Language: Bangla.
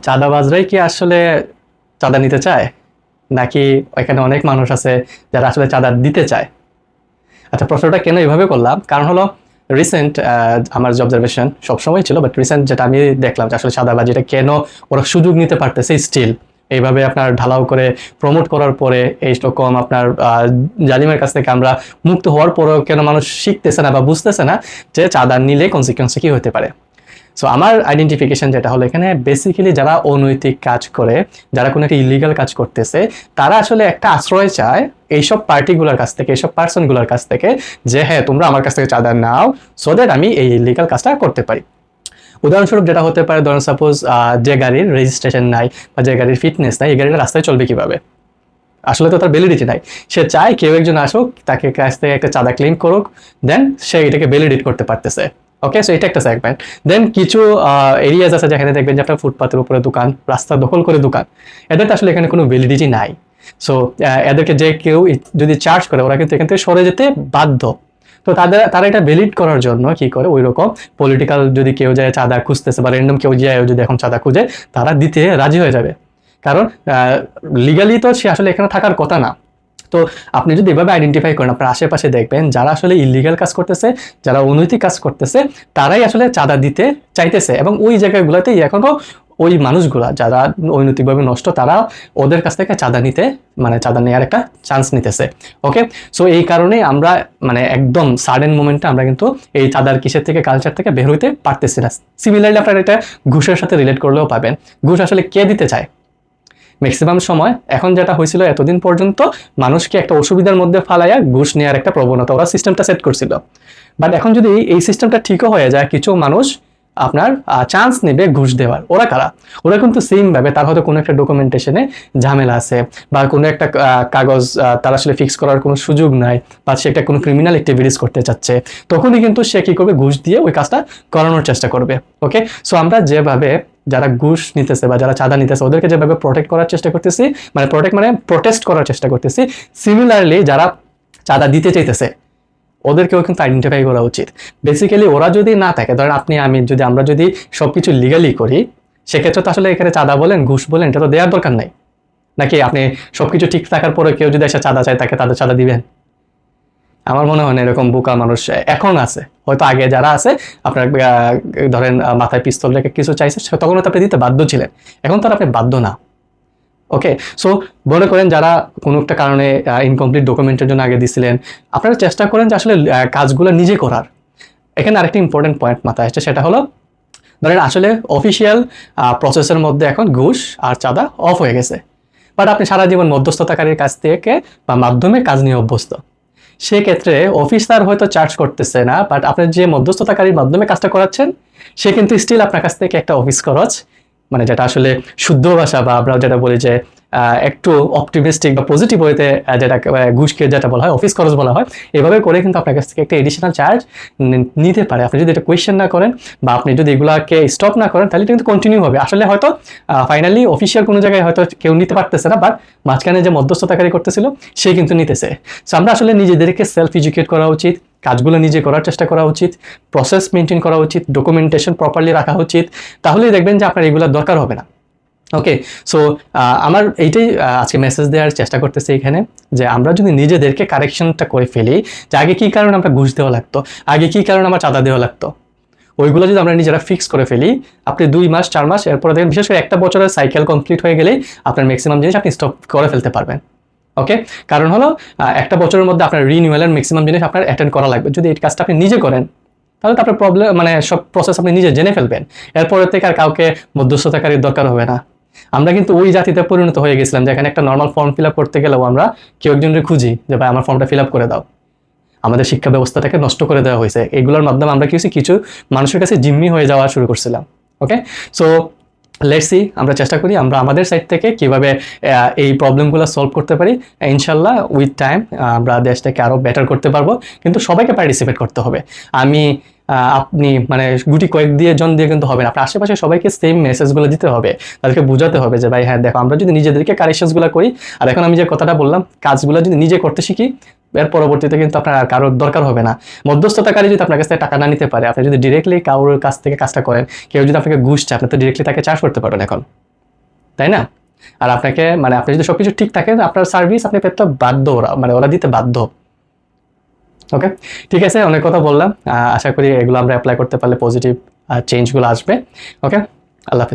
চাঁদাবাজরাই কি আসলে চাঁদা নিতে চায়, নাকি এখানে অনেক মানুষ আছে যারা আসলে চাঁদা দিতে চায়? আচ্ছা, প্রশ্নটা কেন এইভাবে করলাম, কারণ হলো রিসেন্ট আমার যে অবজারভেশন সবসময় ছিল, বাট রিসেন্ট যেটা আমি দেখলাম যে আসলে চাঁদাবাজিটা কেন ওরা সুযোগ নিতে পারতেছে স্টিল এইভাবে আপনার ঢালাও করে প্রমোট করার পরে, এইরকম আপনার জালিমের কাছ থেকে আমরা মুক্ত হওয়ার পরেও কেন মানুষ শিখতেছে না বা বুঝতেছে না যে চাঁদা নিলে কনসিকুয়েন্স কি হতে পারে। সো আমার আইডেন্টিফিকেশন যেটা হলো এখানে বেসিক্যালি যারা অনৈতিক কাজ করে, যারা কোনো একটা ইলিগাল কাজ করতেছে, তারা আসলে একটা আশ্রয় চায় এইসব পার্টিগুলোর কাছ থেকে, এইসব পার্সনগুলোর কাছ থেকে, যে হ্যাঁ তোমরা আমার কাছ থেকে চাঁদা নাও সো দ্যাট আমি এই ইলিগাল কাজটা করতে পারি। উদাহরণস্বরূপ যেটা হতে পারে, ধরুন সাপোজ যে গাড়ির রেজিস্ট্রেশন নাই বা যে গাড়ির ফিটনেস নাই, এই গাড়িটা রাস্তায় চলবে কিভাবে? আসলে তো তার ভ্যালিডিটি নাই। সে চায় কেউ একজন আসুক, তাকে কাছ থেকে একটা চাঁদা ক্লেম করুক, দেন সে এটাকে ভ্যালিডেট করতে পারতেছে। ওকে, সো এটা একটা সেগমেন্ট। দেন কিছু এরিয়াজ আছে যেখানে দেখবেন যে আপনার ফুটপাতের উপরে দোকান, রাস্তা দখল করে দোকান, এদের তো আসলে এখানে কোনো ভ্যালিডিটি নাই। সো এদেরকে যে কেউ যদি চার্জ করে, ওরা কিন্তু এখান থেকে সরে যেতে বাধ্য। তো তারা এটা ভ্যালিড করার জন্য কি করে, ওই রকম পলিটিক্যাল যদি কেউ যায় চাঁদা খুঁজতেছে বা র্যান্ডম কেউ যায় যদি এখন চাঁদা খুঁজে, তারা দিতে রাজি হয়ে যাবে, কারণ লিগালি তো সে আসলে এখানে থাকার কথা না। তো আপনি যদি এভাবে আইডেন্টিফাই করেন, আপনার আশেপাশে দেখবেন যারা আসলে ইলিগাল কাজ করতেছে, যারা অনৈতিক কাজ করতেছে, তারাই আসলে চাঁদা দিতে চাইতেছে, এবং ওই জায়গাগুলোতেই এখনো ওই মানুষগুলা যারা অনৈতিকভাবে নষ্ট, তারা ওদের কাছ থেকে চাঁদা নিতে, মানে চাঁদা নেওয়ার একটা চান্স নিতেছে। ওকে, সো এই কারণেই আমরা মানে একদম সাডেন মোমেন্টে আমরা কিন্তু এই চাঁদার কিসের থেকে, কালচার থেকে বের হইতে পারতেছি না। সিমিলারলি আপনারা এটা ঘুষের সাথে রিলেট করলেও পাবেন। ঘুষ আসলে কে দিতে চায়? ম্যাক্সিমাম সময় এখন যেটা হয়েছিল, এতদিন পর্যন্ত মানুষকে একটা অসুবিধার মধ্যে ফালাইয়া ঘুষ নেওয়ার একটা প্রবণতা ওরা সিস্টেমটা সেট করছিল। বাট এখন যদি এই সিস্টেমটা ঠিকও হয়ে যায়, কিছু মানুষ আপনার চান্স নেবে ঘুষ দেওয়ার। ওরা কারা? ওরা কিন্তু সেম ভাবে, তার হয়তো কোনো একটা ডকুমেন্টেশনে ঝামেলা আছে বা কোনো একটা কাগজ তার আসলে ফিক্স করার কোনো সুযোগ নাই, বা সে একটা কোনো ক্রিমিনাল অ্যাক্টিভিটিস করতে চাচ্ছে, তখনই কিন্তু সে কি করবে, ঘুষ দিয়ে ওই কাজটা করানোর চেষ্টা করবে। ওকে, সো আমরা যেভাবে যারা ঘুষ নিতেছে বা যারা চাঁদা নিতেছে ওদেরকে যেভাবে প্রোটেক্ট করার চেষ্টা করতেছি, মানে প্রোটেস্ট করার চেষ্টা করতেছি, সিমিলারলি যারা চাঁদা দিতে চাইতেছে ওদেরকেও কিন্তু আইডেন্টিফাই করা উচিত। বেসিক্যালি ওরা যদি না থাকে, ধরেন আপনি আমি যদি, আমরা যদি সবকিছু লিগালি করি, সেক্ষেত্রে তো আসলে এখানে চাঁদা বলেন ঘুষ বলেন এটা তো দেওয়ার দরকার নাই। নাকি আপনি সবকিছু ঠিক থাকার পরে কেউ যদি এসে চাঁদা চায়, তাকে তাদের চাঁদা দিবেন? আমার মনে হয় না এরকম বোকা মানুষ এখন আছে। হয়তো আগে যারা আছে, আপনার ধরেন মাথায় পিস্তল রেখে কিছু চাইছে, তখন তো আপনি দিতে বাধ্য ছিলেন, এখন তো আর আপনি বাধ্য না। ওকে, সো মনে করেন যারা কোনো একটা কারণে ইনকমপ্লিট ডকুমেন্টের জন্য আগে দিছিলেন, আপনারা চেষ্টা করেন যে আসলে কাজগুলো নিজে করার। এখানে আরেকটা ইম্পর্টেন্ট পয়েন্ট মাথায় আসছে, সেটা হলো ধরেন আসলে অফিসিয়াল প্রসেসের মধ্যে এখন ঘুষ আর চাঁদা অফ হয়ে গেছে, বাট আপনি সারা জীবন মধ্যস্থতাকারীর কাছ থেকে বা মাধ্যমে কাজ নিয়ে অভ্যস্ত। সেক্ষেত্রে অফিসার হয়তো চার্জ করতেছে না, বাট আপনার যে মধ্যস্থতাকারীর মাধ্যমে কাজটা করাচ্ছেন, সে কিন্তু স্টিল আপনার কাছ থেকে একটা অফিস খরচ, মানে যেটা আসলে শুদ্ধ ভাষা বা আমরা যেটা বলি যে একটু অপটিমিস্টিক বা পজিটিভ ওয়েতে যেটা ঘুষকে যেটা বলা হয় অফিস খরচ বলা হয়, এভাবে করে কিন্তু আপনার কাছ থেকে একটা এডিশনাল চার্জ নিতে পারে। আপনি যদি এটা কোয়েশ্চেন না করেন বা আপনি যদি এগুলাকে স্টপ না করেন, তাহলে কিন্তু কন্টিনিউ হবে। আসলে হয়তো ফাইনালি অফিসিয়াল কোনো জায়গায় হয়তো কেউ নিতে পারতেছে না, বাট মাঝখানে যে মধ্যস্থতাকারী করতেছিল সে কিন্তু নিতেছে। সো আমরা আসলে নিজেদেরকে সেলফ এডুকেট করা উচিত, কাজগুলো নিজে করার চেষ্টা করা উচিত, প্রসেস মেনটেন করা উচিত, ডকুমেন্টেশন প্রপারলি রাখা উচিত, তাহলেই দেখবেন যে আপনার এগুলোর দরকার হবে না। ওকে, সো আমার এইটাই আজকে মেসেজ দেওয়ার চেষ্টা করতেছি এখানে, যে আমরা যদি নিজেদেরকে কারেকশনটা করে ফেলি, যে আগে কী কারণে আমরা ঘুষ দেওয়া লাগতো, আগে কী কারণে আমার চাঁদা দেওয়া লাগতো, ওইগুলো যদি আমরা নিজেরা ফিক্স করে ফেলি, আপনি 2 মাস 4 মাস এরপরে দেখেন, বিশেষ করে একটা বছরের সাইকেল কমপ্লিট হয়ে গেলেই আপনার ম্যাক্সিমাম জিনিস আপনি স্টপ করে ফেলতে পারবেন। ওকে, কারণ হলো একটা বছরের মধ্যে আপনার রিনিউয়ালের ম্যাক্সিমাম জিনিস আপনার অ্যাটেন্ড করা লাগবে। যদি এই কাজটা আপনি নিজে করেন, তাহলে তো আপনার প্রবলেম, মানে সব প্রসেস আপনি নিজে জেনে ফেলবেন, এরপরে থেকে আর কাউকে মধ্যস্থতাকারীর দরকার হবে না। আমরা কিন্তু ওই জাতিতে পরিণত হয়ে গেছিলাম যেখানে একটা নর্মাল ফর্ম ফিল আপ করতে গেলেও আমরা কেউ একজনের খুঁজি যে ভাই আমার ফর্মটা ফিল আপ করে দাও। আমাদের শিক্ষা ব্যবস্থাটাকে নষ্ট করে দেওয়া হয়েছে। এগুলোর মাধ্যমে আমরা কিছু মানুষের কাছে জিম্মি হয়ে যাওয়া শুরু করছিলাম। ওকে, সো লেটস সি, আমরা চেষ্টা করি আমরা আমাদের সাইড থেকে কিভাবে এই প্রবলেমগুলো সলভ করতে পারি। ইনশাল্লাহ উইথ টাইম আমরা দেশটাকে আরও বেটার করতে পারবো, কিন্তু সবাইকে পার্টিসিপেট করতে হবে। আপনি মানে গুটি কয়েক জন দিয়ে কিন্তু হবে না, আপনার আশেপাশে সবাইকে সেম মেসেজগুলো দিতে হবে, তাদেরকে বোঝাতে হবে যে ভাই হ্যাঁ দেখো, আমরা যদি নিজেদেরকে কারেকশনসগুলো করি, আর এখন আমি যে কথাটা বললাম কাজগুলো যদি নিজে করতে শিখি, এর পরবর্তীতে কিন্তু আপনার আর কারোর দরকার হবে না। মধ্যস্থতাকারী যদি আপনার কাছ থেকে টাকা না নিতে পারে, আপনি যদি ডিরেক্টলি কারোর কাছ থেকে কাজটা করেন, কেউ যদি আপনাকে ঘুষ চায়, আপনি তো ডিরেক্টলি তাকে চার্জ করতে পারবেন এখন। তাই না? আর আপনাকে মানে আপনি যদি সবকিছু ঠিক থাকে আপনার সার্ভিস আপনি পেতে বাধ্য, ওরা মানে ওরা দিতে বাধ্য। ওকে, ঠিক আছে, অনেক কথা বললাম। আশা করি এগুলো আমরা অ্যাপ্লাই করতে পারলে পজিটিভ চেঞ্জগুলো আসবে। ওকে, আল্লাহ হাফিজ।